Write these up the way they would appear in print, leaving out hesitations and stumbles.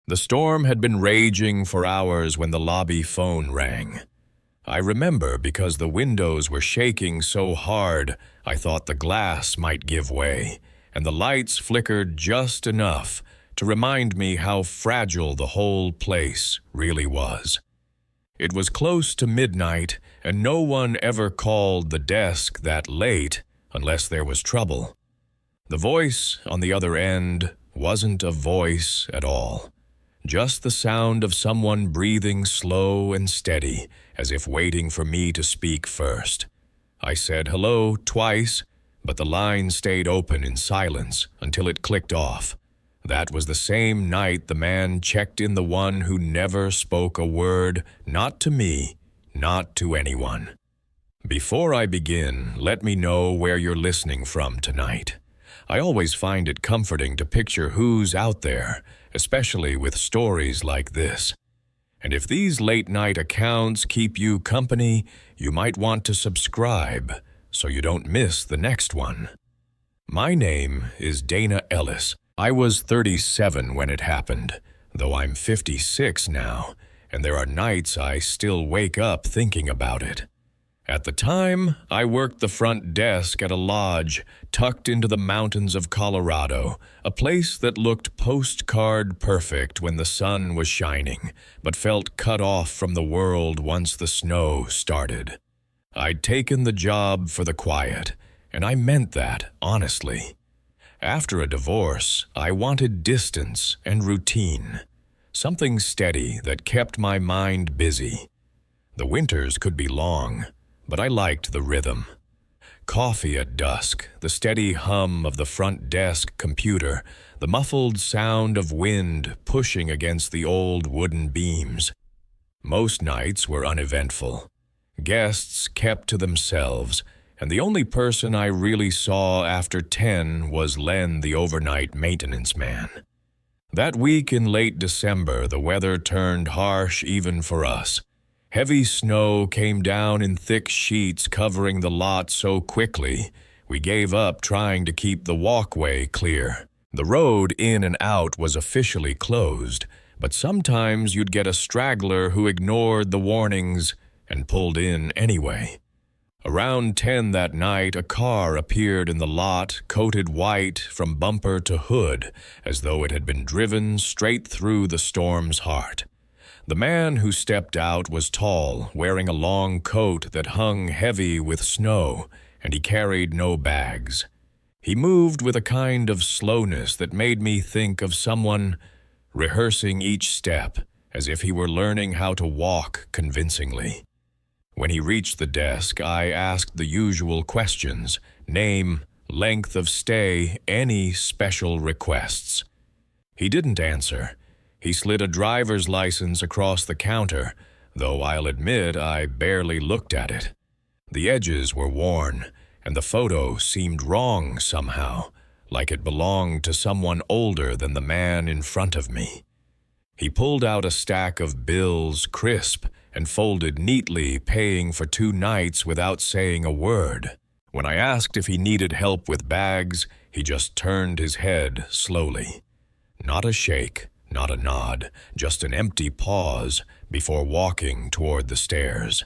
The storm had been raging for hours when the lobby phone rang. I remember because the windows were shaking so hard I thought the glass might give way, and the lights flickered just enough to remind me how fragile the whole place really was. It was close to midnight, and no one ever called the desk that late unless there was trouble. The voice on the other end wasn't a voice at all. Just the sound of someone breathing slow and steady, as if waiting for me to speak first. I said hello twice, but the line stayed open in silence until it clicked off. That was the same night the man checked in the one who never spoke a word, not to me, not to anyone. Before I begin, let me know where you're listening from tonight. I always find it comforting to picture who's out there, especially with stories like this. And if these late-night accounts keep you company, you might want to subscribe so you don't miss the next one. My name is Dana Ellis. I was 37 when it happened, though I'm 56 now, and there are nights I still wake up thinking about it. At the time, I worked the front desk at a lodge tucked into the mountains of Colorado, a place that looked postcard perfect when the sun was shining, but felt cut off from the world once the snow started. I'd taken the job for the quiet, and I meant that, honestly. After a divorce, I wanted distance and routine, something steady that kept my mind busy. The winters could be long, but I liked the rhythm. Coffee at dusk, the steady hum of the front desk computer, the muffled sound of wind pushing against the old wooden beams. Most nights were uneventful. Guests kept to themselves, and the only person I really saw after 10 was Len, the overnight maintenance man. That week in late December, the weather turned harsh even for us. Heavy snow came down in thick sheets covering the lot so quickly, we gave up trying to keep the walkway clear. The road in and out was officially closed, but sometimes you'd get a straggler who ignored the warnings and pulled in anyway. Around 10 that night, a car appeared in the lot, coated white from bumper to hood, as though it had been driven straight through the storm's heart. The man who stepped out was tall, wearing a long coat that hung heavy with snow, and he carried no bags. He moved with a kind of slowness that made me think of someone rehearsing each step, as if he were learning how to walk convincingly. When he reached the desk, I asked the usual questions: name, length of stay, any special requests. He didn't answer. He slid a driver's license across the counter, though I'll admit I barely looked at it. The edges were worn, and the photo seemed wrong somehow, like it belonged to someone older than the man in front of me. He pulled out a stack of bills, crisp and folded neatly, paying for 2 nights without saying a word. When I asked if he needed help with bags, he just turned his head slowly. Not a shake, not a nod, just an empty pause before walking toward the stairs.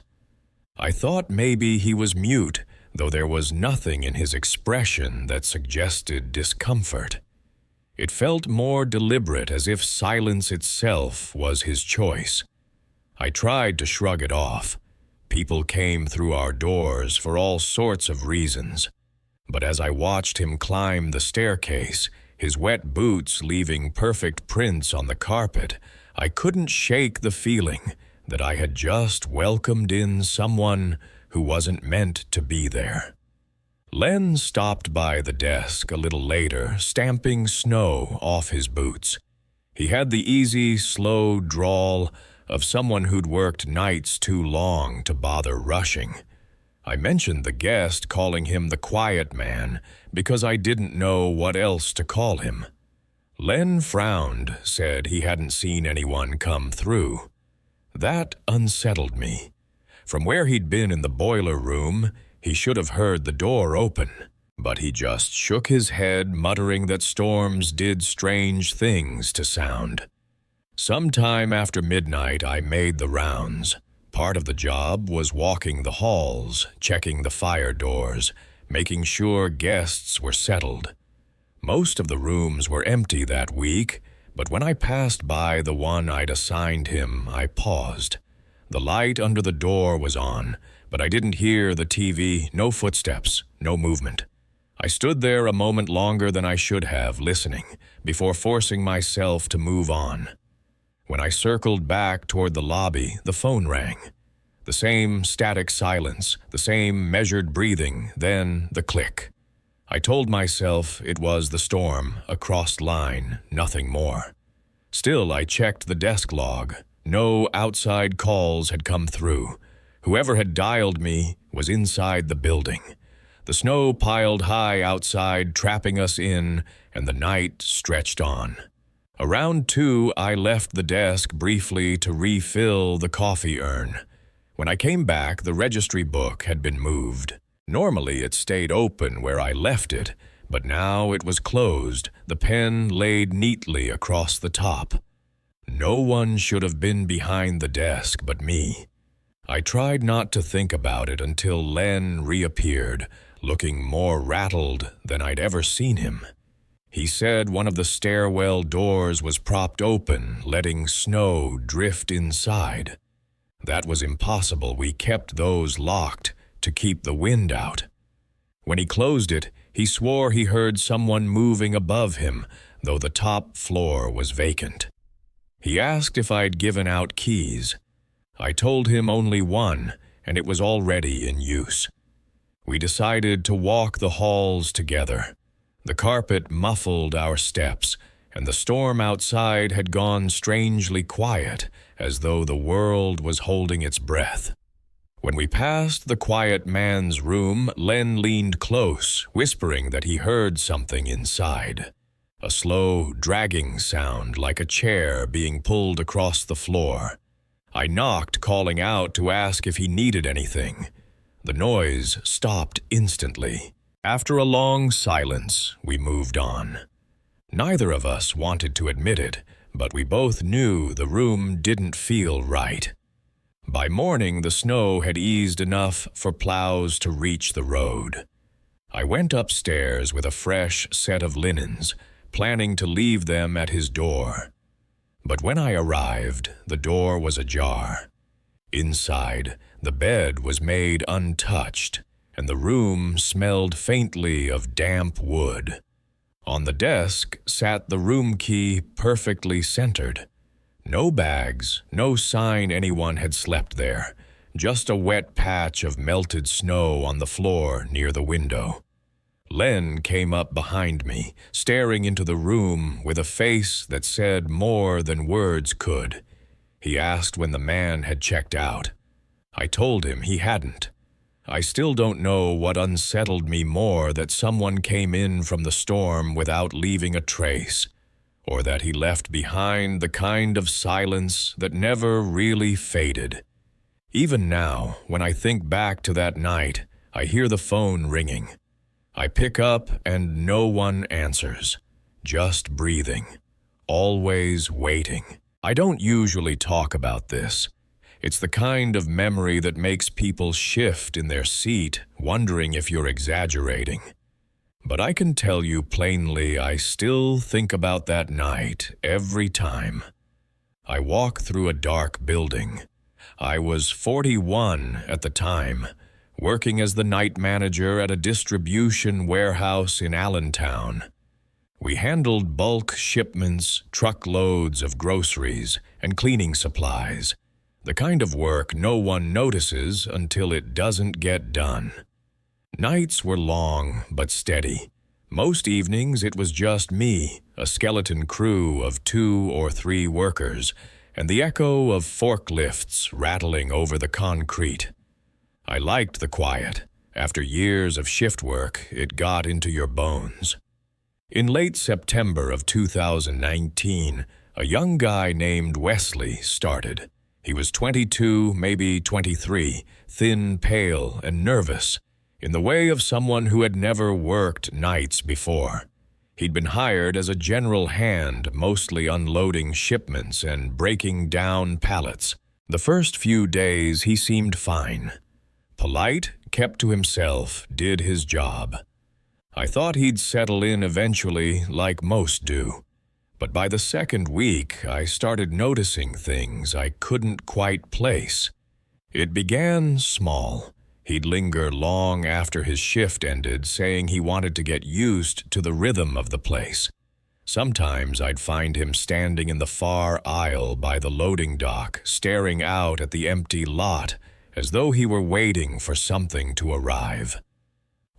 I thought maybe he was mute, though there was nothing in his expression that suggested discomfort. It felt more deliberate, as if silence itself was his choice. I tried to shrug it off. People came through our doors for all sorts of reasons. But as I watched him climb the staircase, his wet boots leaving perfect prints on the carpet, I couldn't shake the feeling that I had just welcomed in someone who wasn't meant to be there. Len stopped by the desk a little later, stamping snow off his boots. He had the easy, slow drawl of someone who'd worked nights too long to bother rushing. I mentioned the guest, calling him the quiet man, because I didn't know what else to call him. Len frowned, said he hadn't seen anyone come through. That unsettled me. From where he'd been in the boiler room, he should have heard the door open, but he just shook his head, muttering that storms did strange things to sound. Sometime after midnight, I made the rounds. Part of the job was walking the halls, checking the fire doors, making sure guests were settled. Most of the rooms were empty that week, but when I passed by the one I'd assigned him, I paused. The light under the door was on, but I didn't hear the TV, no footsteps, no movement. I stood there a moment longer than I should have, listening, before forcing myself to move on. When I circled back toward the lobby, the phone rang. The same static silence, the same measured breathing, then the click. I told myself it was the storm, a crossed line, nothing more. Still, I checked the desk log. No outside calls had come through. Whoever had dialed me was inside the building. The snow piled high outside, trapping us in, and the night stretched on. Around 2, I left the desk briefly to refill the coffee urn. When I came back, the registry book had been moved. Normally, it stayed open where I left it, but now it was closed, the pen laid neatly across the top. No one should have been behind the desk but me. I tried not to think about it until Len reappeared, looking more rattled than I'd ever seen him. He said one of the stairwell doors was propped open, letting snow drift inside. That was impossible. We kept those locked to keep the wind out. When he closed it, he swore he heard someone moving above him, though the top floor was vacant. He asked if I'd given out keys. I told him only one, and it was already in use. We decided to walk the halls together. The carpet muffled our steps, and the storm outside had gone strangely quiet, as though the world was holding its breath. When we passed the quiet man's room, Len leaned close, whispering that he heard something inside. A slow, dragging sound, like a chair being pulled across the floor. I knocked, calling out to ask if he needed anything. The noise stopped instantly. After a long silence, we moved on. Neither of us wanted to admit it, but we both knew the room didn't feel right. By morning, the snow had eased enough for plows to reach the road. I went upstairs with a fresh set of linens, planning to leave them at his door. But when I arrived, the door was ajar. Inside, the bed was made untouched, and the room smelled faintly of damp wood. On the desk sat the room key perfectly centered. No bags, no sign anyone had slept there, just a wet patch of melted snow on the floor near the window. Len came up behind me, staring into the room with a face that said more than words could. He asked when the man had checked out. I told him he hadn't. I still don't know what unsettled me more, that someone came in from the storm without leaving a trace, or that he left behind the kind of silence that never really faded. Even now, when I think back to that night, I hear the phone ringing. I pick up and no one answers, just breathing, always waiting. I don't usually talk about this. It's the kind of memory that makes people shift in their seat, wondering if you're exaggerating. But I can tell you plainly, I still think about that night every time. I walk through a dark building. I was 41 at the time, working as the night manager at a distribution warehouse in Allentown. We handled bulk shipments, truckloads of groceries, and cleaning supplies. The kind of work no one notices until it doesn't get done. Nights were long but steady. Most evenings it was just me, a skeleton crew of 2 or 3 workers, and the echo of forklifts rattling over the concrete. I liked the quiet. After years of shift work, it got into your bones. In late September of 2019, a young guy named Wesley started. He was 22, maybe 23, thin, pale, and nervous, in the way of someone who had never worked nights before. He'd been hired as a general hand, mostly unloading shipments and breaking down pallets. The first few days he seemed fine. Polite, kept to himself, did his job. I thought he'd settle in eventually, like most do. But by the second week, I started noticing things I couldn't quite place. It began small. He'd linger long after his shift ended, saying he wanted to get used to the rhythm of the place. Sometimes I'd find him standing in the far aisle by the loading dock, staring out at the empty lot, as though he were waiting for something to arrive.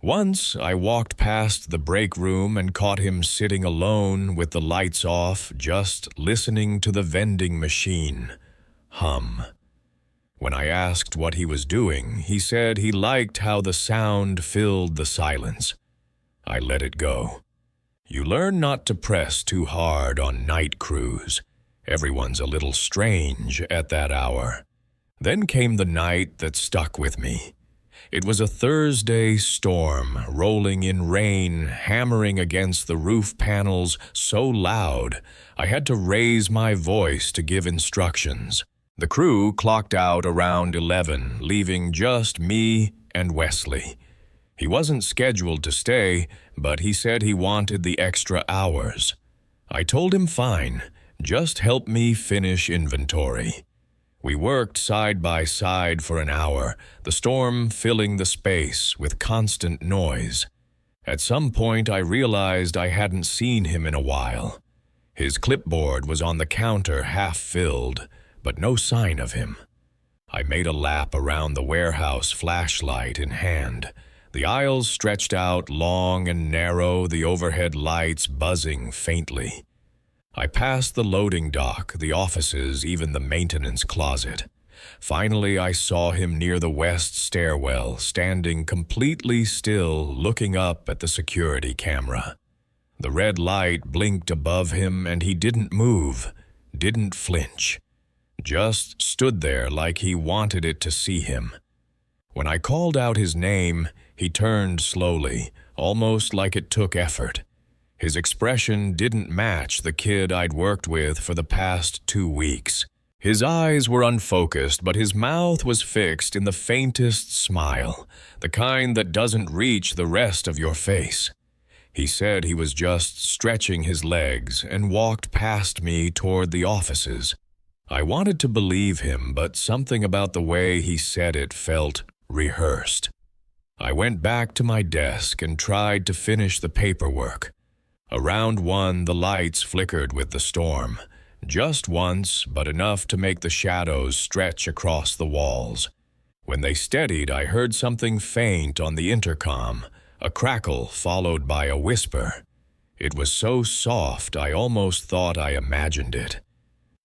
Once I walked past the break room and caught him sitting alone with the lights off, just listening to the vending machine hum. When I asked what he was doing, he said he liked how the sound filled the silence. I let it go. You learn not to press too hard on night crews. Everyone's a little strange at that hour. Then came the night that stuck with me. It was a Thursday storm, rolling in rain, hammering against the roof panels so loud I had to raise my voice to give instructions. The crew clocked out around 11, leaving just me and Wesley. He wasn't scheduled to stay, but he said he wanted the extra hours. I told him fine, just help me finish inventory. We worked side by side for an hour, the storm filling the space with constant noise. At some point I realized I hadn't seen him in a while. His clipboard was on the counter half filled, but no sign of him. I made a lap around the warehouse, flashlight in hand. The aisles stretched out long and narrow, the overhead lights buzzing faintly. I passed the loading dock, the offices, even the maintenance closet. Finally, I saw him near the west stairwell, standing completely still, looking up at the security camera. The red light blinked above him, and he didn't move, didn't flinch. Just stood there like he wanted it to see him. When I called out his name, he turned slowly, almost like it took effort. His expression didn't match the kid I'd worked with for the past 2 weeks. His eyes were unfocused, but his mouth was fixed in the faintest smile, the kind that doesn't reach the rest of your face. He said he was just stretching his legs and walked past me toward the offices. I wanted to believe him, but something about the way he said it felt rehearsed. I went back to my desk and tried to finish the paperwork. Around 1, the lights flickered with the storm. Just once, but enough to make the shadows stretch across the walls. When they steadied, I heard something faint on the intercom, a crackle followed by a whisper. It was so soft I almost thought I imagined it.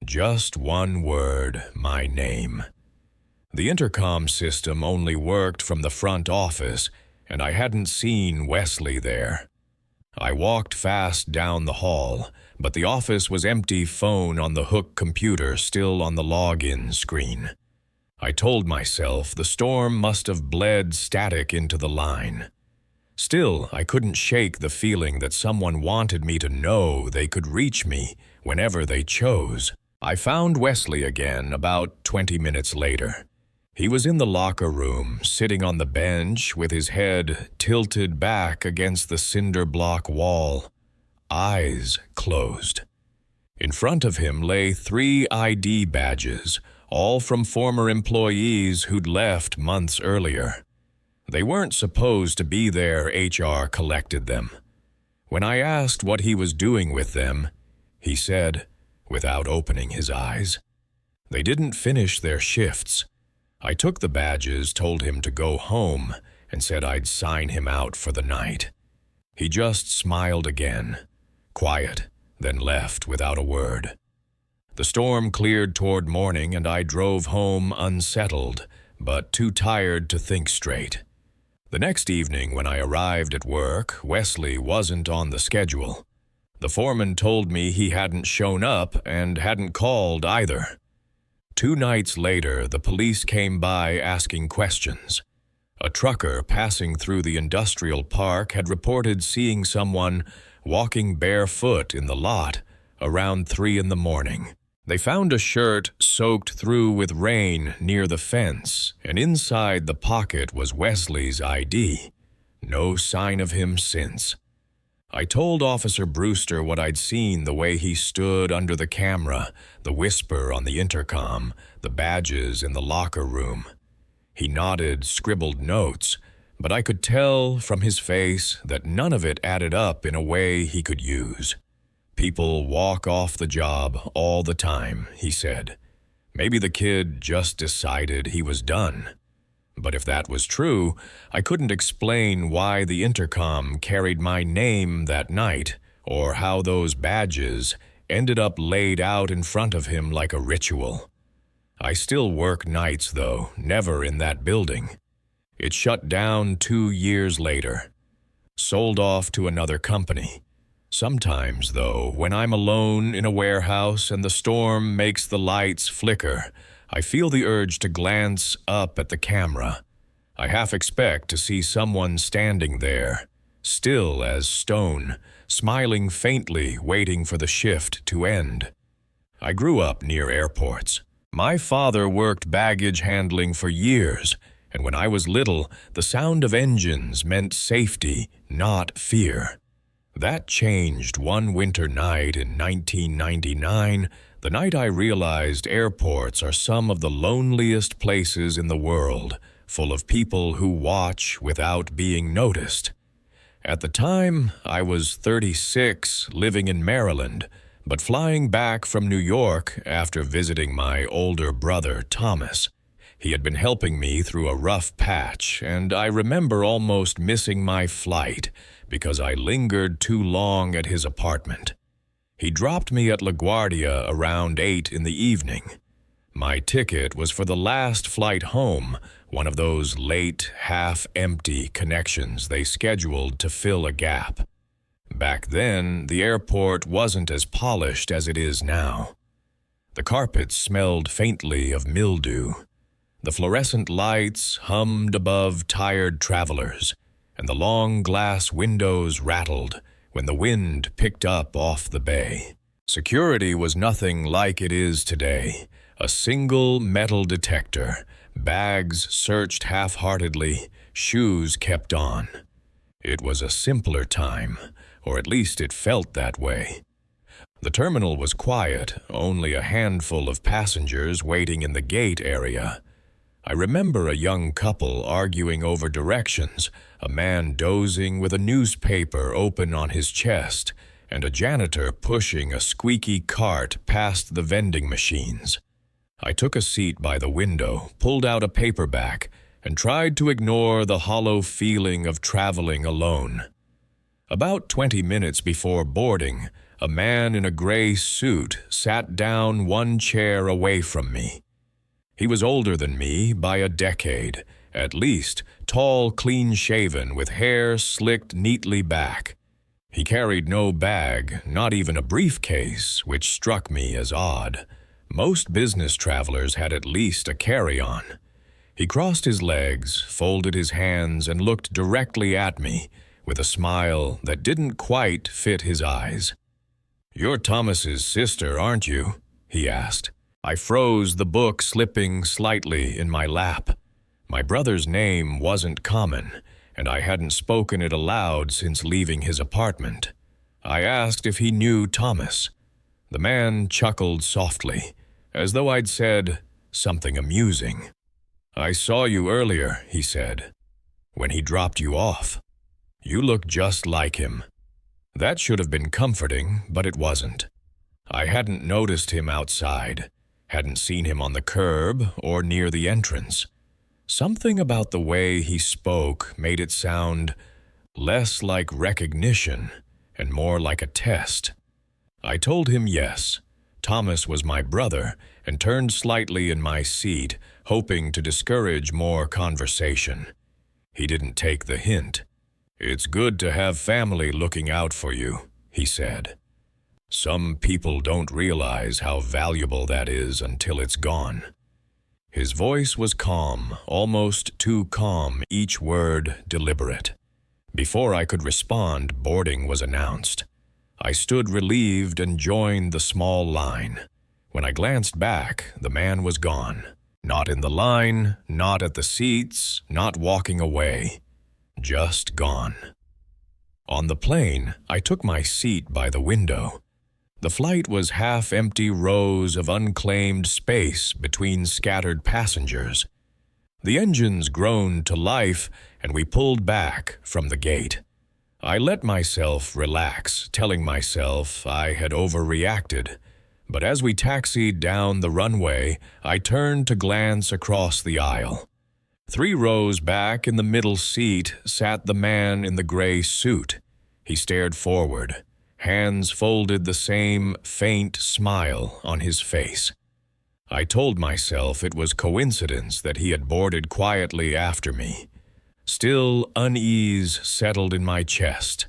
Just one word, my name. The intercom system only worked from the front office, and I hadn't seen Wesley there. I walked fast down the hall, but the office was empty, phone on the hook computer still on the login screen. I told myself the storm must have bled static into the line. Still, I couldn't shake the feeling that someone wanted me to know they could reach me whenever they chose. I found Wesley again about 20 minutes later. He was in the locker room, sitting on the bench with his head tilted back against the cinder block wall, eyes closed. In front of him lay 3 ID badges, all from former employees who'd left months earlier. They weren't supposed to be there, HR collected them. When I asked what he was doing with them, he said, without opening his eyes, they didn't finish their shifts. I took the badges, told him to go home, and said I'd sign him out for the night. He just smiled again, quiet, then left without a word. The storm cleared toward morning, and I drove home unsettled, but too tired to think straight. The next evening when I arrived at work, Wesley wasn't on the schedule. The foreman told me he hadn't shown up and hadn't called either. 2 nights later, the police came by asking questions. A trucker passing through the industrial park had reported seeing someone walking barefoot in the lot around 3 in the morning. They found a shirt soaked through with rain near the fence, and inside the pocket was Wesley's ID. No sign of him since. I told Officer Brewster what I'd seen, the way he stood under the camera, the whisper on the intercom, the badges in the locker room. He nodded, scribbled notes, but I could tell from his face that none of it added up in a way he could use. People walk off the job all the time, he said. Maybe the kid just decided he was done. But if that was true, I couldn't explain why the intercom carried my name that night, or how those badges ended up laid out in front of him like a ritual. I still work nights, though, never in that building. It shut down 2 years later. Sold off to another company. Sometimes, though, when I'm alone in a warehouse and the storm makes the lights flicker, I feel the urge to glance up at the camera. I half expect to see someone standing there, still as stone, smiling faintly, waiting for the shift to end. I grew up near airports. My father worked baggage handling for years, and when I was little, the sound of engines meant safety, not fear. That changed one winter night in 1999, the night I realized airports are some of the loneliest places in the world, full of people who watch without being noticed. At the time, I was 36, living in Maryland, but flying back from New York after visiting my older brother, Thomas. He had been helping me through a rough patch, and I remember almost missing my flight because I lingered too long at his apartment. He dropped me at LaGuardia around 8 in the evening. My ticket was for the last flight home, one of those late, half-empty connections they scheduled to fill a gap. Back then, the airport wasn't as polished as it is now. The carpets smelled faintly of mildew. The fluorescent lights hummed above tired travelers, and the long glass windows rattled when the wind picked up off the bay. Security was nothing like it is today. A single metal detector, bags searched half-heartedly, shoes kept on. It was a simpler time, or at least it felt that way. The terminal was quiet, only a handful of passengers waiting in the gate area. I remember a young couple arguing over directions, a man dozing with a newspaper open on his chest, and a janitor pushing a squeaky cart past the vending machines. I took a seat by the window, pulled out a paperback, and tried to ignore the hollow feeling of traveling alone. About 20 minutes before boarding, a man in a gray suit sat down one chair away from me. He was older than me by a decade, at least, tall, clean-shaven, with hair slicked neatly back. He carried no bag, not even a briefcase, which struck me as odd. Most business travelers had at least a carry-on. He crossed his legs, folded his hands, and looked directly at me, with a smile that didn't quite fit his eyes. "You're Thomas's sister, aren't you?" he asked. I froze, the book slipping slightly in my lap. My brother's name wasn't common, and I hadn't spoken it aloud since leaving his apartment. I asked if he knew Thomas. The man chuckled softly, as though I'd said something amusing. "I saw you earlier," he said, "when he dropped you off. You look just like him." That should have been comforting, but it wasn't. I hadn't noticed him outside. Hadn't seen him on the curb or near the entrance. Something about the way he spoke made it sound less like recognition and more like a test. I told him yes. Thomas was my brother, and turned slightly in my seat, hoping to discourage more conversation. He didn't take the hint. "It's good to have family looking out for you," he said. "Some people don't realize how valuable that is until it's gone." His voice was calm, almost too calm, each word deliberate. Before I could respond, boarding was announced. I stood relieved and joined the small line. When I glanced back, the man was gone. Not in the line, not at the seats, not walking away. Just gone. On the plane, I took my seat by the window. The flight was half-empty rows of unclaimed space between scattered passengers. The engines groaned to life, and we pulled back from the gate. I let myself relax, telling myself I had overreacted. But as we taxied down the runway, I turned to glance across the aisle. 3 rows back in the middle seat sat the man in the gray suit. He stared forward, hands folded, the same faint smile on his face. I told myself it was coincidence that he had boarded quietly after me. Still, unease settled in my chest.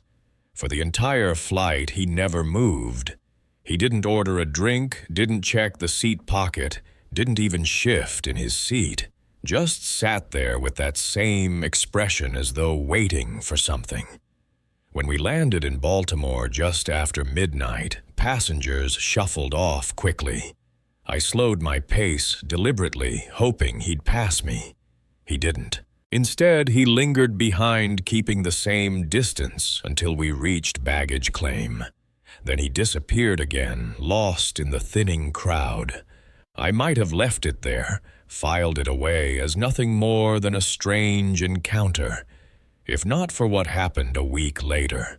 For the entire flight, he never moved. He didn't order a drink, didn't check the seat pocket, didn't even shift in his seat. Just sat there with that same expression as though waiting for something. When we landed in Baltimore just after midnight, passengers shuffled off quickly. I slowed my pace deliberately, hoping he'd pass me. He didn't. Instead, he lingered behind, keeping the same distance until we reached baggage claim. Then he disappeared again, lost in the thinning crowd. I might have left it there, filed it away as nothing more than a strange encounter, if not for what happened a week later.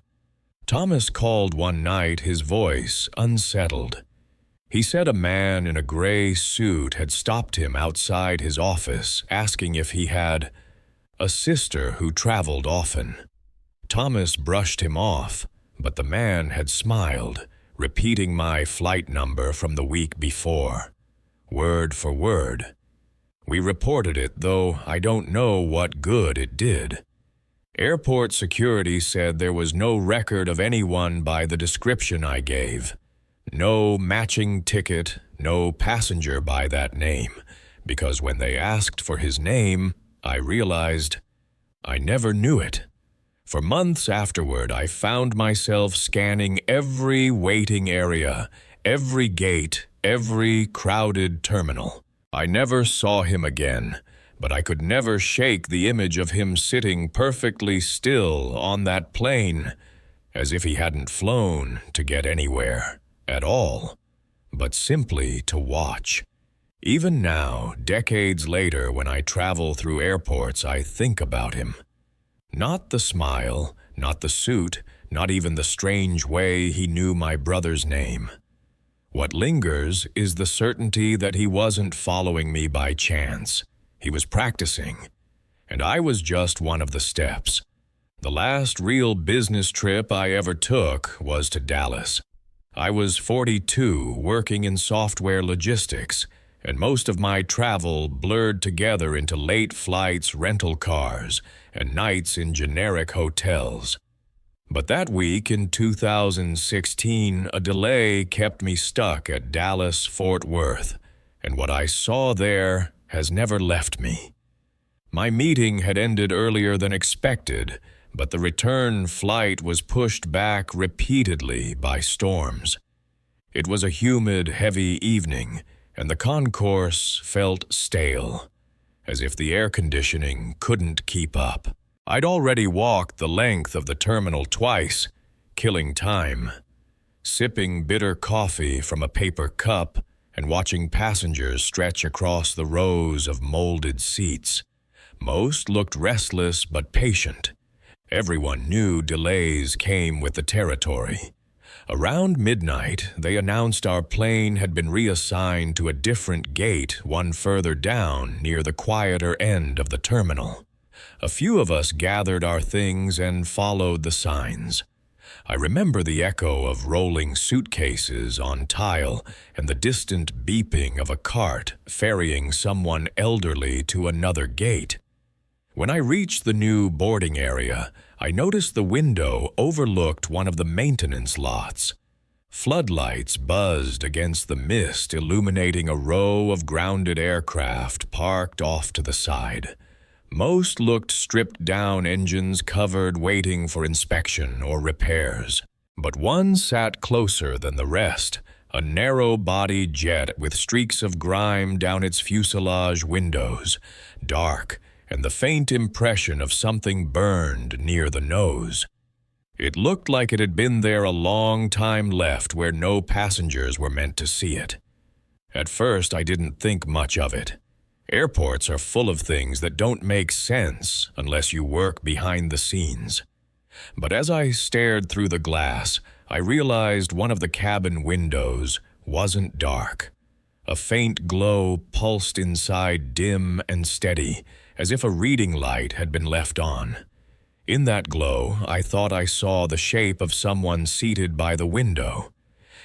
Thomas called one night, his voice unsettled. He said a man in a gray suit had stopped him outside his office, asking if he had a sister who traveled often. Thomas brushed him off, but the man had smiled, repeating my flight number from the week before, word for word. We reported it, though I don't know what good it did. Airport security said there was no record of anyone by the description I gave. No matching ticket, no passenger by that name, because when they asked for his name, I realized I never knew it. For months afterward, I found myself scanning every waiting area, every gate, every crowded terminal. I never saw him again, but I could never shake the image of him sitting perfectly still on that plane, as if he hadn't flown to get anywhere at all, but simply to watch. Even now, decades later, when I travel through airports, I think about him. Not the smile, not the suit, not even the strange way he knew my brother's name. What lingers is the certainty that he wasn't following me by chance. He was practicing, and I was just one of the steps. The last real business trip I ever took was to Dallas. I was 42, working in software logistics, and most of my travel blurred together into late flights, rental cars, and nights in generic hotels. But that week in 2016, a delay kept me stuck at Dallas-Fort Worth, and what I saw there has never left me. My meeting had ended earlier than expected, but the return flight was pushed back repeatedly by storms. It was a humid, heavy evening, and the concourse felt stale, as if the air conditioning couldn't keep up. I'd already walked the length of the terminal twice, killing time, sipping bitter coffee from a paper cup and watching passengers stretch across the rows of molded seats. Most looked restless but patient. Everyone knew delays came with the territory. Around midnight, they announced our plane had been reassigned to a different gate, one further down near the quieter end of the terminal. A few of us gathered our things and followed the signs. I remember the echo of rolling suitcases on tile and the distant beeping of a cart ferrying someone elderly to another gate. When I reached the new boarding area, I noticed the window overlooked one of the maintenance lots. Floodlights buzzed against the mist, illuminating a row of grounded aircraft parked off to the side. Most looked stripped-down engines covered, waiting for inspection or repairs. But one sat closer than the rest, a narrow-bodied jet with streaks of grime down its fuselage windows, dark, and the faint impression of something burned near the nose. It looked like it had been there a long time left where no passengers were meant to see it. At first, I didn't think much of it. Airports are full of things that don't make sense unless you work behind the scenes. But as I stared through the glass, I realized one of the cabin windows wasn't dark. A faint glow pulsed inside, dim and steady, as if a reading light had been left on. In that glow, I thought I saw the shape of someone seated by the window.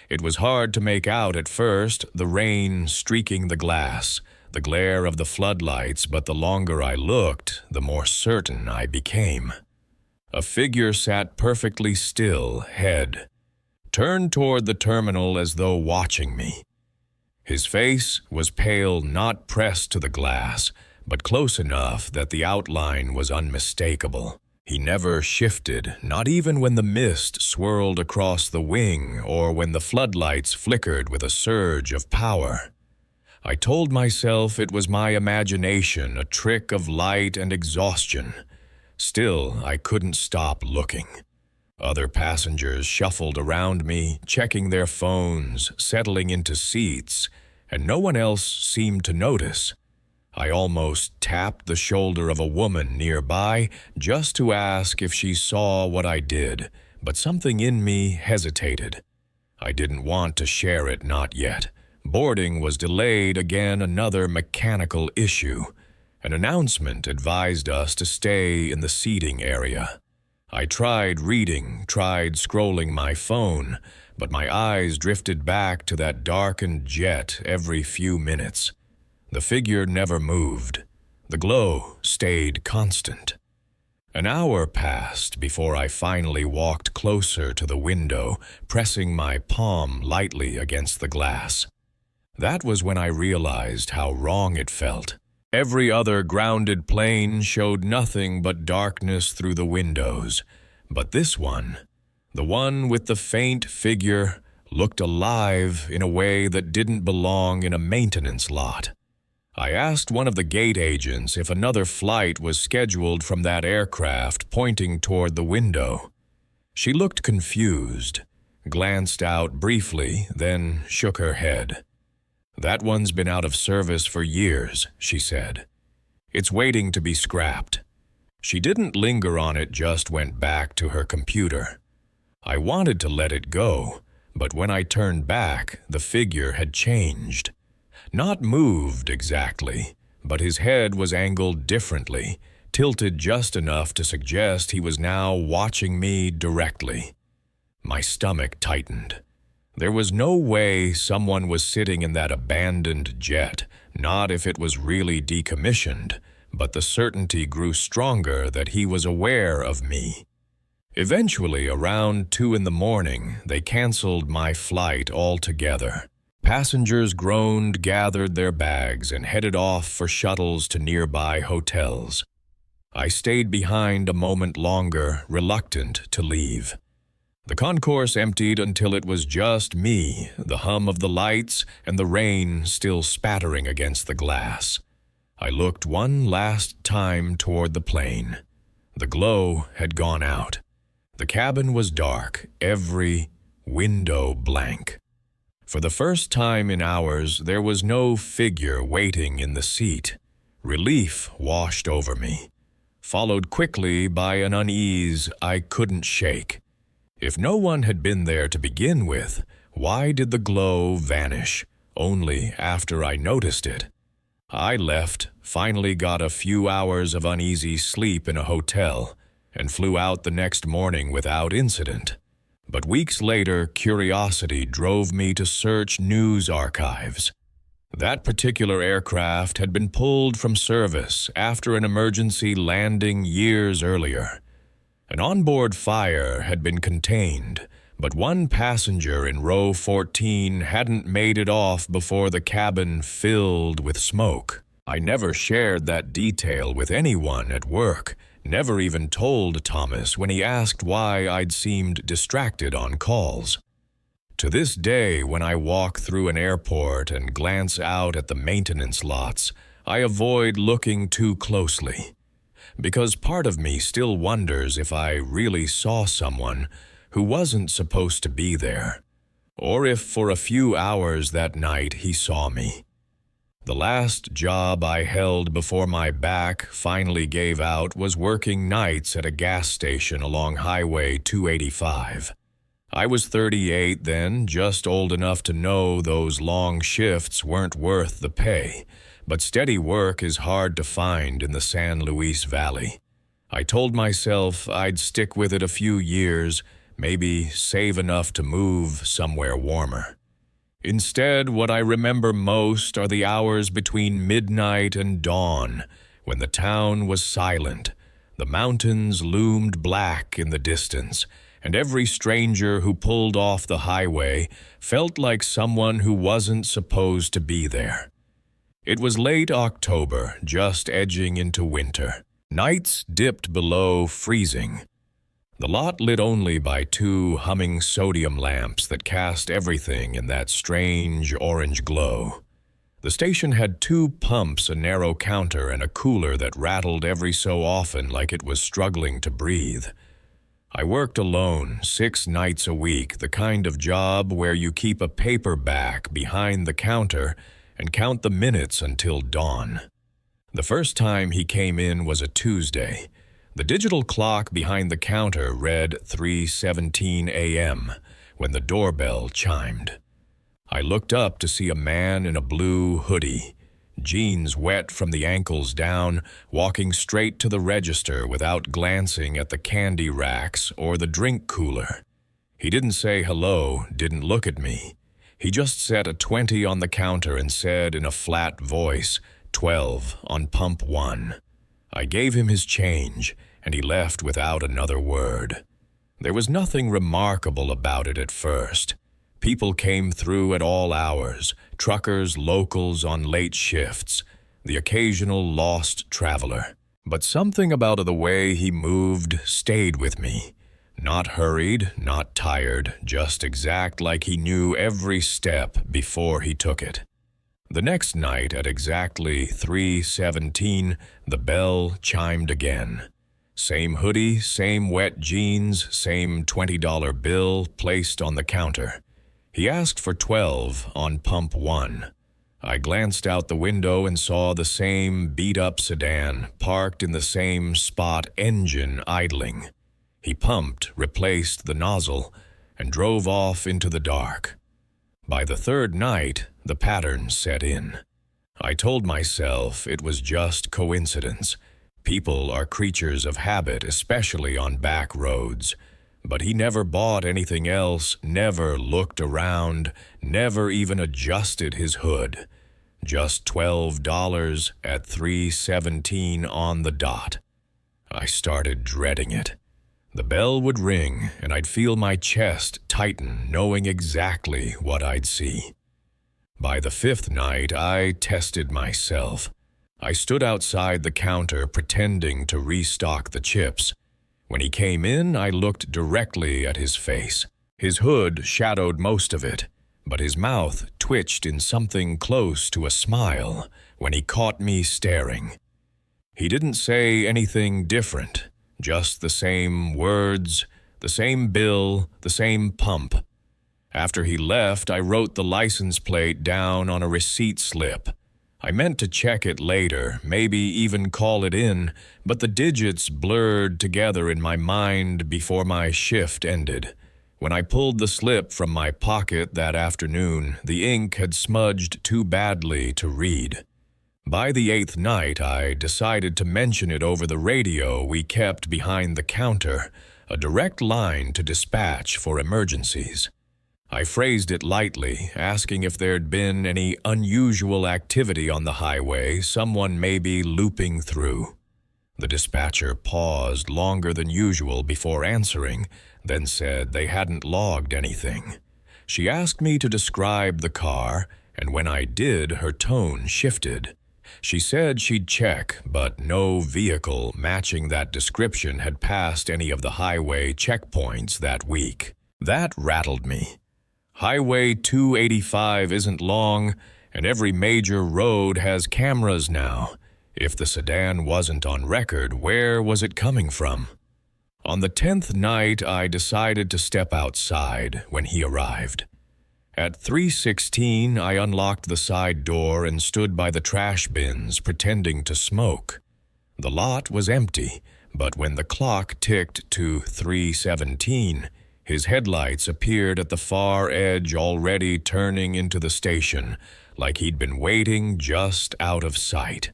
It was hard to make out at first, the rain streaking the glass, the glare of the floodlights, but the longer I looked, the more certain I became. A figure sat perfectly still, head turned toward the terminal as though watching me. His face was pale, not pressed to the glass, but close enough that the outline was unmistakable. He never shifted, not even when the mist swirled across the wing or when the floodlights flickered with a surge of power. I told myself it was my imagination, a trick of light and exhaustion. Still, I couldn't stop looking. Other passengers shuffled around me, checking their phones, settling into seats, and no one else seemed to notice. I almost tapped the shoulder of a woman nearby just to ask if she saw what I did, but something in me hesitated. I didn't want to share it, not yet. Boarding was delayed, again another mechanical issue. An announcement advised us to stay in the seating area. I tried reading, tried scrolling my phone, but my eyes drifted back to that darkened jet every few minutes. The figure never moved. The glow stayed constant. An hour passed before I finally walked closer to the window, pressing my palm lightly against the glass. That was when I realized how wrong it felt. Every other grounded plane showed nothing but darkness through the windows, but this one, the one with the faint figure, looked alive in a way that didn't belong in a maintenance lot. I asked one of the gate agents if another flight was scheduled from that aircraft, pointing toward the window. She looked confused, glanced out briefly, then shook her head. "That one's been out of service for years," she said. "It's waiting to be scrapped." She didn't linger on it, just went back to her computer. I wanted to let it go, but when I turned back, the figure had changed. Not moved exactly, but his head was angled differently, tilted just enough to suggest he was now watching me directly. My stomach tightened. There was no way someone was sitting in that abandoned jet, not if it was really decommissioned, but the certainty grew stronger that he was aware of me. Eventually, around 2 in the morning, they canceled my flight altogether. Passengers groaned, gathered their bags, and headed off for shuttles to nearby hotels. I stayed behind a moment longer, reluctant to leave. The concourse emptied until it was just me, the hum of the lights, and the rain still spattering against the glass. I looked one last time toward the plane. The glow had gone out. The cabin was dark, every window blank. For the first time in hours, there was no figure waiting in the seat. Relief washed over me, followed quickly by an unease I couldn't shake. If no one had been there to begin with, why did the glow vanish only after I noticed it? I left, finally got a few hours of uneasy sleep in a hotel, and flew out the next morning without incident. But weeks later, curiosity drove me to search news archives. That particular aircraft had been pulled from service after an emergency landing years earlier. An onboard fire had been contained, but one passenger in row 14 hadn't made it off before the cabin filled with smoke. I never shared that detail with anyone at work, Never even told Thomas when he asked why I'd seemed distracted on calls. To this day, when I walk through an airport and glance out at the maintenance lots, I avoid looking too closely, because part of me still wonders if I really saw someone who wasn't supposed to be there, or if for a few hours that night he saw me. The last job I held before my back finally gave out was working nights at a gas station along Highway 285. I was 38 then, just old enough to know those long shifts weren't worth the pay, but steady work is hard to find in the San Luis Valley. I told myself I'd stick with it a few years, maybe save enough to move somewhere warmer. Instead, what I remember most are the hours between midnight and dawn, when the town was silent, the mountains loomed black in the distance, and every stranger who pulled off the highway felt like someone who wasn't supposed to be there. It was late October, just edging into winter. Nights dipped below freezing. The lot lit only by 2 humming sodium lamps that cast everything in that strange orange glow. The station had 2 pumps, a narrow counter, and a cooler that rattled every so often like it was struggling to breathe. I worked alone 6 nights a week, the kind of job where you keep a paperback behind the counter and count the minutes until dawn. The first time he came in was a Tuesday. The digital clock behind the counter read 3:17 a.m. when the doorbell chimed. I looked up to see a man in a blue hoodie, jeans wet from the ankles down, walking straight to the register without glancing at the candy racks or the drink cooler. He didn't say hello, didn't look at me. He just set a 20 on the counter and said in a flat voice, 12 on pump 1. I gave him his change, and he left without another word. There was nothing remarkable about it at first. People came through at all hours, truckers, locals on late shifts, the occasional lost traveler. But something about the way he moved stayed with me. Not hurried, not tired, just exact like he knew every step before he took it. The next night at exactly 3:17, the bell chimed again. Same hoodie, same wet jeans, same $20 bill placed on the counter. He asked for 12 on pump 1. I glanced out the window and saw the same beat-up sedan parked in the same spot, engine idling. He pumped, replaced the nozzle, and drove off into the dark. By the third night, the pattern set in. I told myself it was just coincidence. People are creatures of habit, especially on back roads. But he never bought anything else, never looked around, never even adjusted his hood. Just $12 at 3:17 on the dot. I started dreading it. The bell would ring, and I'd feel my chest tighten, knowing exactly what I'd see. By the 5th night, I tested myself. I stood outside the counter pretending to restock the chips. When he came in, I looked directly at his face. His hood shadowed most of it, but his mouth twitched in something close to a smile when he caught me staring. He didn't say anything different. Just the same words, the same bill, the same pump. After he left, I wrote the license plate down on a receipt slip. I meant to check it later, maybe even call it in, but the digits blurred together in my mind before my shift ended. When I pulled the slip from my pocket that afternoon, the ink had smudged too badly to read. By the 8th night, I decided to mention it over the radio we kept behind the counter, a direct line to dispatch for emergencies. I phrased it lightly, asking if there'd been any unusual activity on the highway, someone maybe looping through. The dispatcher paused longer than usual before answering, then said they hadn't logged anything. She asked me to describe the car, and when I did, her tone shifted. She said she'd check, but no vehicle matching that description had passed any of the highway checkpoints that week. That rattled me. Highway 285 isn't long, and every major road has cameras now. If the sedan wasn't on record, where was it coming from? On the 10th night, I decided to step outside when he arrived. At 3:16, I unlocked the side door and stood by the trash bins, pretending to smoke. The lot was empty, but when the clock ticked to 3:17, his headlights appeared at the far edge, already turning into the station, like he'd been waiting just out of sight.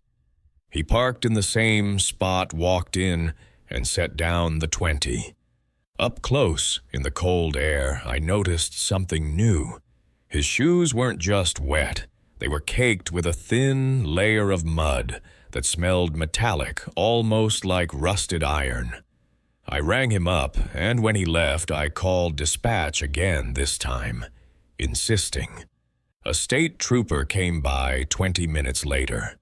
He parked in the same spot, walked in, and set down the 20. Up close, in the cold air, I noticed something new. His shoes weren't just wet. They were caked with a thin layer of mud that smelled metallic, almost like rusted iron. I rang him up, and when he left, I called dispatch again this time, insisting. A state trooper came by 20 minutes later.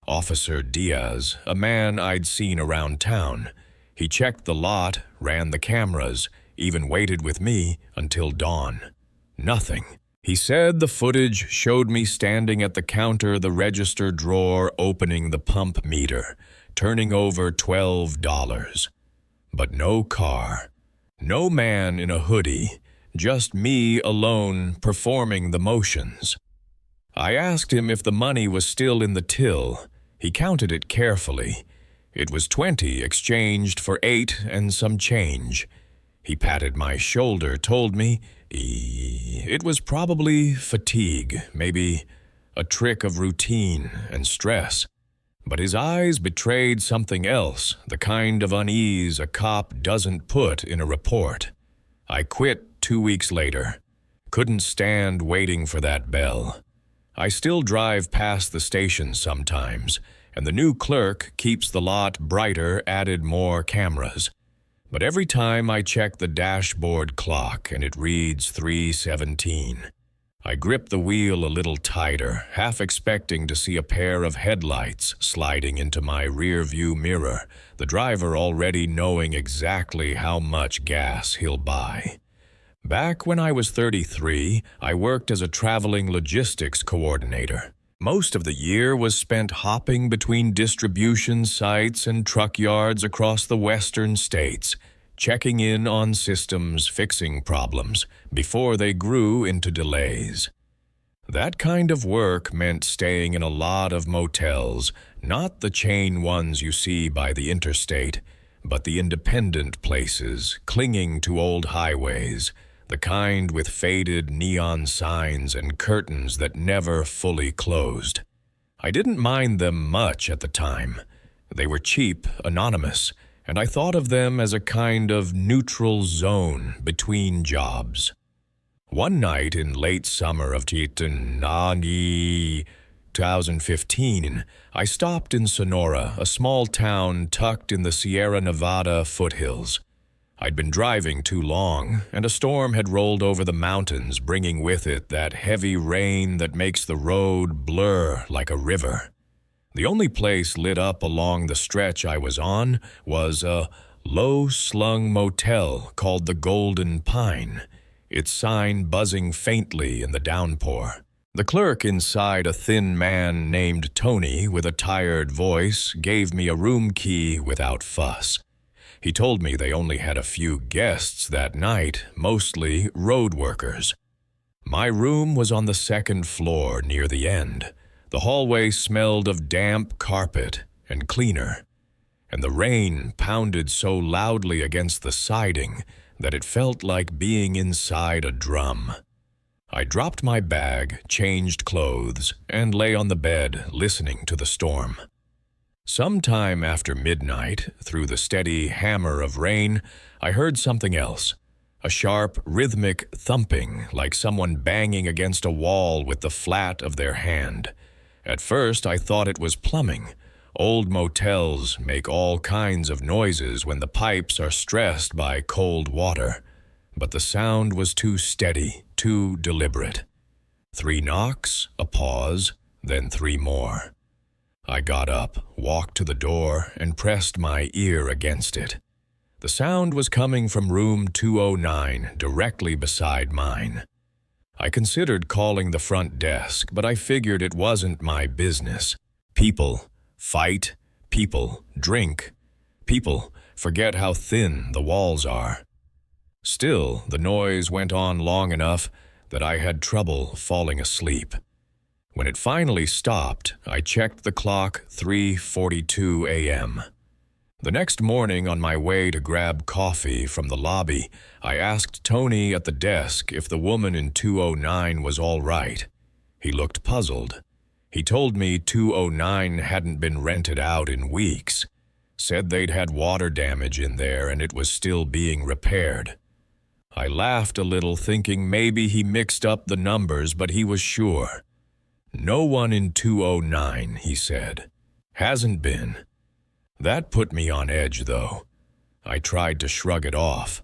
Officer Diaz, a man I'd seen around town. He checked the lot, ran the cameras, even waited with me until dawn. Nothing. He said the footage showed me standing at the counter, the register drawer, opening the pump meter, turning over $12. But no car, no man in a hoodie, just me alone performing the motions. I asked him if the money was still in the till. He counted it carefully. It was 20 exchanged for 8 and some change. He patted my shoulder, told me it was probably fatigue, maybe a trick of routine and stress. But his eyes betrayed something else, the kind of unease a cop doesn't put in a report. I quit 2 weeks later. Couldn't stand waiting for that bell. I still drive past the station sometimes, and the new clerk keeps the lot brighter, added more cameras. But every time I check the dashboard clock and it reads 3:17. I grip the wheel a little tighter, half expecting to see a pair of headlights sliding into my rear-view mirror, the driver already knowing exactly how much gas he'll buy. Back when I was 33, I worked as a traveling logistics coordinator. Most of the year was spent hopping between distribution sites and truck yards across the western states, checking in on systems, fixing problems before they grew into delays. That kind of work meant staying in a lot of motels, not the chain ones you see by the interstate, but the independent places, clinging to old highways, the kind with faded neon signs and curtains that never fully closed. I didn't mind them much at the time. They were cheap, anonymous, and I thought of them as a kind of neutral zone between jobs. One night in late summer of 2015, I stopped in Sonora, a small town tucked in the Sierra Nevada foothills. I'd been driving too long, and a storm had rolled over the mountains, bringing with it that heavy rain that makes the road blur like a river. The only place lit up along the stretch I was on was a low-slung motel called the Golden Pine, its sign buzzing faintly in the downpour. The clerk inside, a thin man named Tony with a tired voice, gave me a room key without fuss. He told me they only had a few guests that night, mostly road workers. My room was on the second floor near the end. The hallway smelled of damp carpet and cleaner, and the rain pounded so loudly against the siding that it felt like being inside a drum. I dropped my bag, changed clothes, and lay on the bed listening to the storm. Sometime after midnight, through the steady hammer of rain, I heard something else. A sharp, rhythmic thumping, like someone banging against a wall with the flat of their hand. At first, I thought it was plumbing. Old motels make all kinds of noises when the pipes are stressed by cold water. But the sound was too steady, too deliberate. 3 knocks, a pause, then 3 more. I got up, walked to the door, and pressed my ear against it. The sound was coming from room 209, directly beside mine. I considered calling the front desk, but I figured it wasn't my business. People fight, people drink, people forget how thin the walls are. Still, the noise went on long enough that I had trouble falling asleep. When it finally stopped, I checked the clock, 3:42 a.m. The next morning, on my way to grab coffee from the lobby, I asked Tony at the desk if the woman in 209 was all right. He looked puzzled. He told me 209 hadn't been rented out in weeks, said they'd had water damage in there and it was still being repaired. I laughed a little, thinking maybe he mixed up the numbers, but he was sure. "No one in 209, he said. Hasn't been." That put me on edge, though. I tried to shrug it off.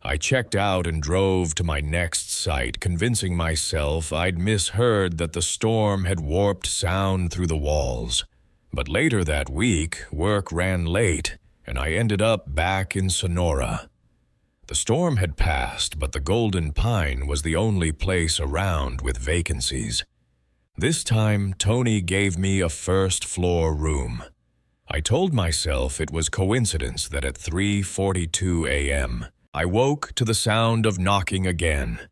I checked out and drove to my next site, convincing myself I'd misheard that the storm had warped sound through the walls. But later that week, work ran late, and I ended up back in Sonora. The storm had passed, but the Golden Pine was the only place around with vacancies. This time, Tony gave me a first-floor room. I told myself it was coincidence that at 3:42 a.m., I woke to the sound of knocking again.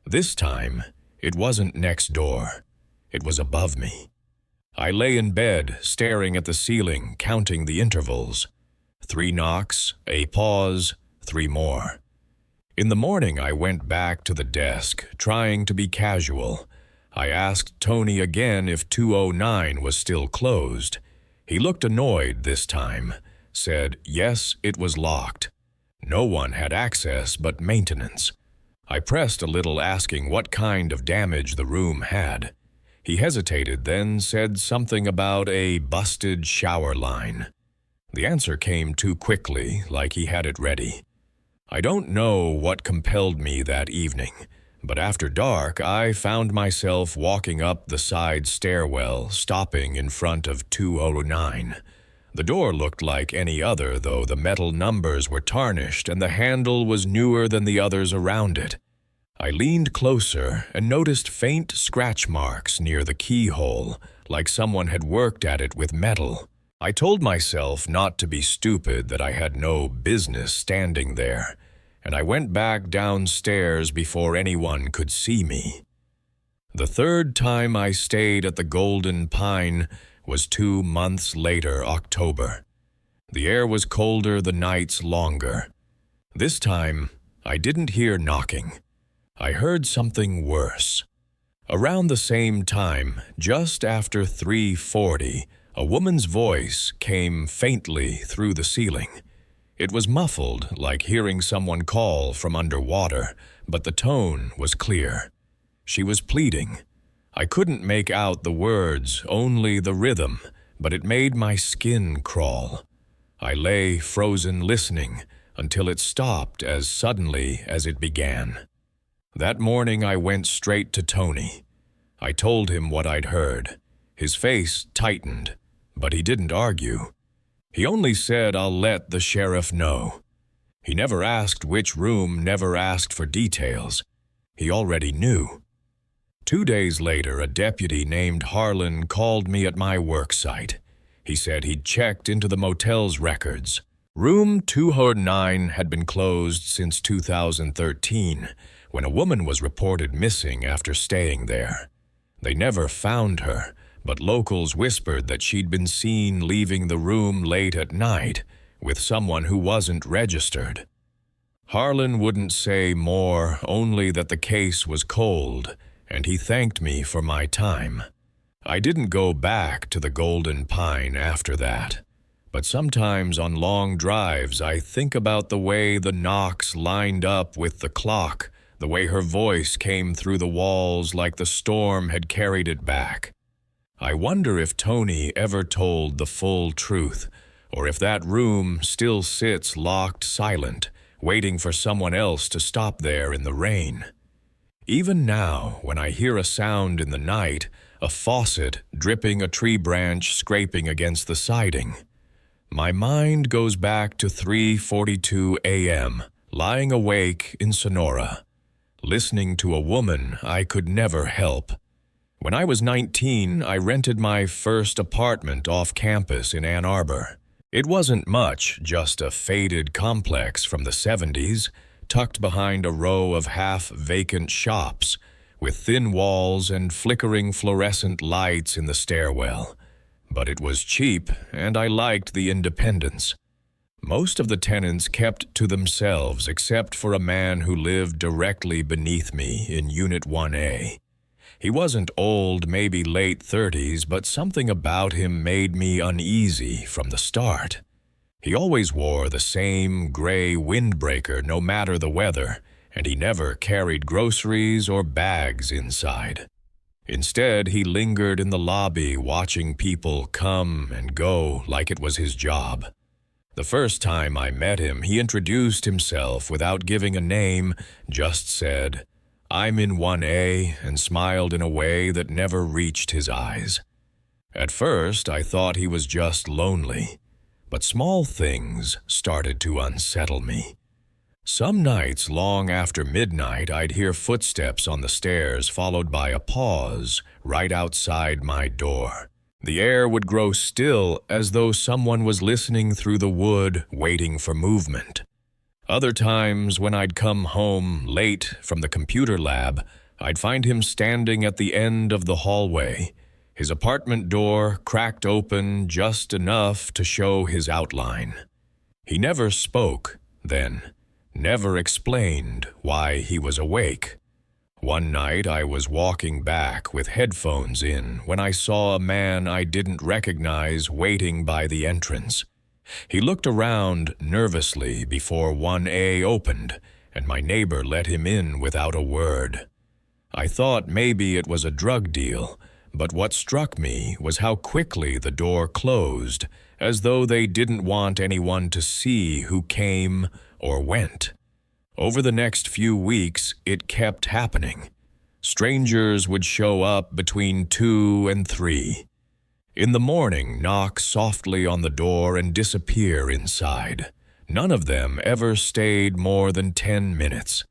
This time, it wasn't next door. It was above me. I lay in bed, staring at the ceiling, counting the intervals. 3 knocks, a pause, 3 more. In the morning, I went back to the desk, trying to be casual. I asked Tony again if 209 was still closed. He looked annoyed this time, said yes, it was locked. No one had access but maintenance. I pressed a little, asking what kind of damage the room had. He hesitated, then said something about a busted shower line. The answer came too quickly, like he had it ready. I don't know what compelled me that evening, but after dark, I found myself walking up the side stairwell, stopping in front of 209. The door looked like any other, though the metal numbers were tarnished and the handle was newer than the others around it. I leaned closer and noticed faint scratch marks near the keyhole, like someone had worked at it with metal. I told myself not to be stupid, that I had no business standing there, and I went back downstairs before anyone could see me. The third time I stayed at the Golden Pine was 2 months later, October. The air was colder, the nights longer. This time, I didn't hear knocking. I heard something worse. Around the same time, just after 3:40, a woman's voice came faintly through the ceiling. It was muffled, like hearing someone call from underwater, but the tone was clear. She was pleading. I couldn't make out the words, only the rhythm, but it made my skin crawl. I lay frozen, listening, until it stopped as suddenly as it began. That morning I went straight to Tony. I told him what I'd heard. His face tightened, but he didn't argue. He only said, "I'll let the sheriff know." He never asked which room, never asked for details. He already knew. 2 days later, a deputy named Harlan called me at my work site. He said he'd checked into the motel's records. Room 209 had been closed since 2013, when a woman was reported missing after staying there. They never found her, but locals whispered that she'd been seen leaving the room late at night with someone who wasn't registered. Harlan wouldn't say more, only that the case was cold, and he thanked me for my time. I didn't go back to the Golden Pine after that, but sometimes on long drives I think about the way the knocks lined up with the clock, the way her voice came through the walls like the storm had carried it back. I wonder if Tony ever told the full truth, or if that room still sits locked silent, waiting for someone else to stop there in the rain. Even now, when I hear a sound in the night, a faucet dripping, a tree branch scraping against the siding. My mind goes back to 3:42 a.m., lying awake in Sonora, listening to a woman I could never help. When I was 19, I rented my first apartment off campus in Ann Arbor. It wasn't much, just a faded complex from the 70s, tucked behind a row of half-vacant shops, with thin walls and flickering fluorescent lights in the stairwell. But it was cheap, and I liked the independence. Most of the tenants kept to themselves except for a man who lived directly beneath me in Unit 1A. He wasn't old, maybe late 30s, but something about him made me uneasy from the start. He always wore the same gray windbreaker no matter the weather, and he never carried groceries or bags inside. Instead, he lingered in the lobby watching people come and go like it was his job. The first time I met him, he introduced himself without giving a name, just said, "I'm in 1A," and smiled in a way that never reached his eyes. At first, I thought he was just lonely, but small things started to unsettle me. Some nights, long after midnight, I'd hear footsteps on the stairs, followed by a pause right outside my door. The air would grow still, as though someone was listening through the wood, waiting for movement. Other times, when I'd come home late from the computer lab, I'd find him standing at the end of the hallway, his apartment door cracked open just enough to show his outline. He never spoke then, never explained why he was awake. One night I was walking back with headphones in when I saw a man I didn't recognize waiting by the entrance. He looked around nervously before 1A opened, and my neighbor let him in without a word. I thought maybe it was a drug deal, but what struck me was how quickly the door closed, as though they didn't want anyone to see who came or went. Over the next few weeks, it kept happening. Strangers would show up between 2 and 3. In the morning, knock softly on the door and disappear inside. None of them ever stayed more than 10 minutes.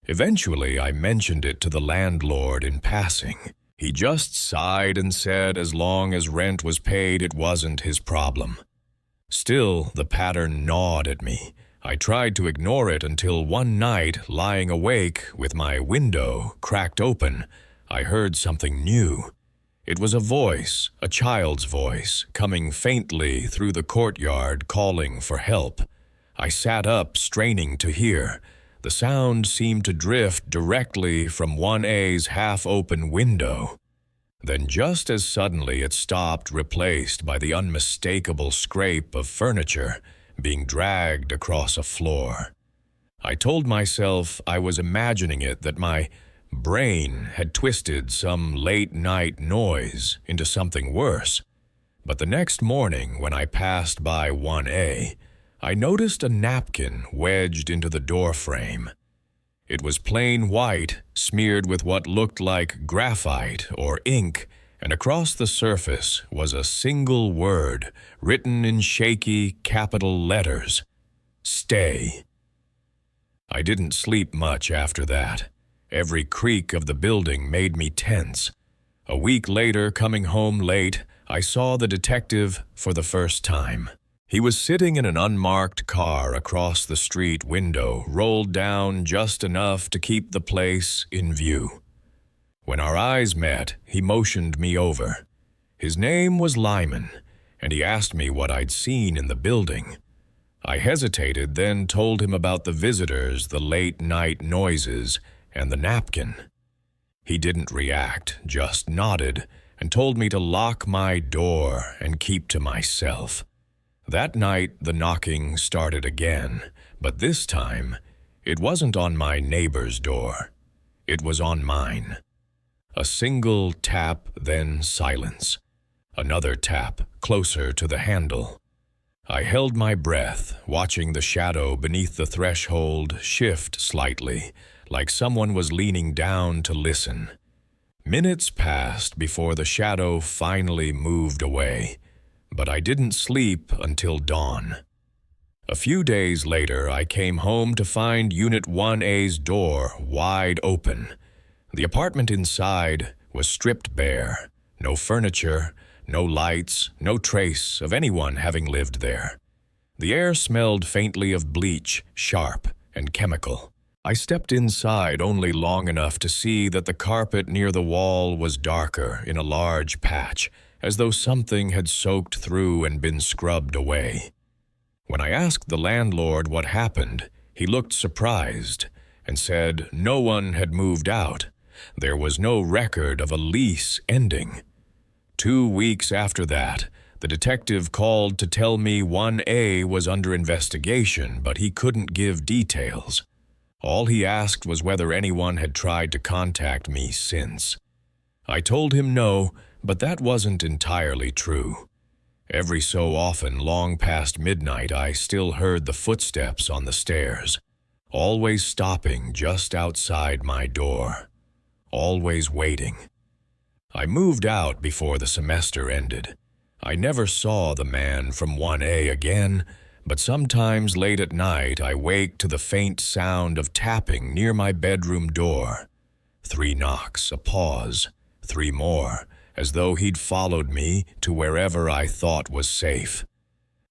Eventually, I mentioned it to the landlord in passing. He just sighed and said as long as rent was paid, it wasn't his problem. Still, the pattern gnawed at me. I tried to ignore it until one night, lying awake with my window cracked open, I heard something new. It was a voice, a child's voice, coming faintly through the courtyard calling for help. I sat up, straining to hear. The sound seemed to drift directly from 1A's half-open window. Then just as suddenly it stopped, replaced by the unmistakable scrape of furniture being dragged across a floor. I told myself I was imagining it, that my brain had twisted some late-night noise into something worse. But the next morning, when I passed by 1A, I noticed a napkin wedged into the door frame. It was plain white, smeared with what looked like graphite or ink, and across the surface was a single word, written in shaky capital letters: "Stay." I didn't sleep much after that. Every creak of the building made me tense. A week later, coming home late, I saw the detective for the first time. He was sitting in an unmarked car across the street, window rolled down just enough to keep the place in view. When our eyes met, he motioned me over. His name was Lyman, and he asked me what I'd seen in the building. I hesitated, then told him about the visitors, the late-night noises, and the napkin. He didn't react, just nodded, and told me to lock my door and keep to myself. That night, the knocking started again, but this time, it wasn't on my neighbor's door. It was on mine. A single tap, then silence. Another tap, closer to the handle. I held my breath, watching the shadow beneath the threshold shift slightly, like someone was leaning down to listen. Minutes passed before the shadow finally moved away, but I didn't sleep until dawn. A few days later, I came home to find Unit 1A's door wide open. The apartment inside was stripped bare. No furniture, no lights, no trace of anyone having lived there. The air smelled faintly of bleach, sharp and chemical. I stepped inside only long enough to see that the carpet near the wall was darker in a large patch, as though something had soaked through and been scrubbed away. When I asked the landlord what happened, he looked surprised and said no one had moved out. There was no record of a lease ending. 2 weeks after that, the detective called to tell me 1A was under investigation, but he couldn't give details. All he asked was whether anyone had tried to contact me since. I told him no, but that wasn't entirely true. Every so often, long past midnight, I still heard the footsteps on the stairs, always stopping just outside my door, always waiting. I moved out before the semester ended. I never saw the man from 1A again, but sometimes late at night I wake to the faint sound of tapping near my bedroom door. 3 knocks, a pause, 3 more, as though he'd followed me to wherever I thought was safe.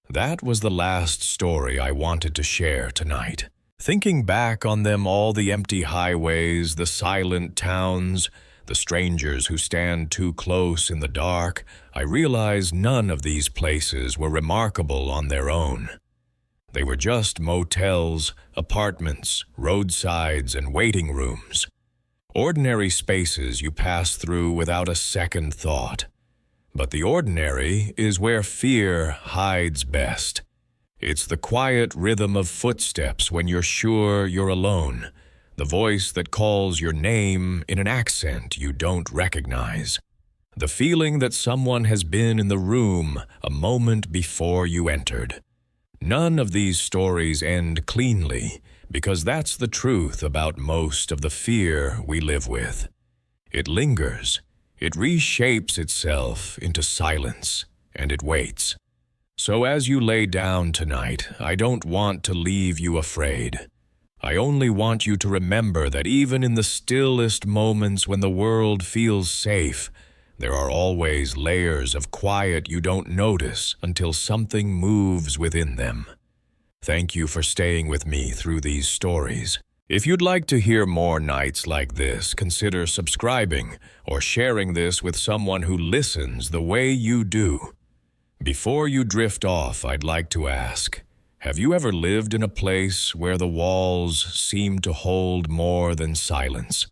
That was the last story I wanted to share tonight. Thinking back on them all, the empty highways, the silent towns, the strangers who stand too close in the dark, I realized none of these places were remarkable on their own. They were just motels, apartments, roadsides, and waiting rooms. Ordinary spaces you pass through without a second thought. But the ordinary is where fear hides best. It's the quiet rhythm of footsteps when you're sure you're alone, the voice that calls your name in an accent you don't recognize, the feeling that someone has been in the room a moment before you entered. None of these stories end cleanly, because that's the truth about most of the fear we live with. It lingers, it reshapes itself into silence, and it waits. So as you lay down tonight, I don't want to leave you afraid. I only want you to remember that even in the stillest moments when the world feels safe, there are always layers of quiet you don't notice until something moves within them. Thank you for staying with me through these stories. If you'd like to hear more nights like this, consider subscribing or sharing this with someone who listens the way you do. Before you drift off, I'd like to ask, have you ever lived in a place where the walls seem to hold more than silence?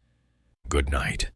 Good night.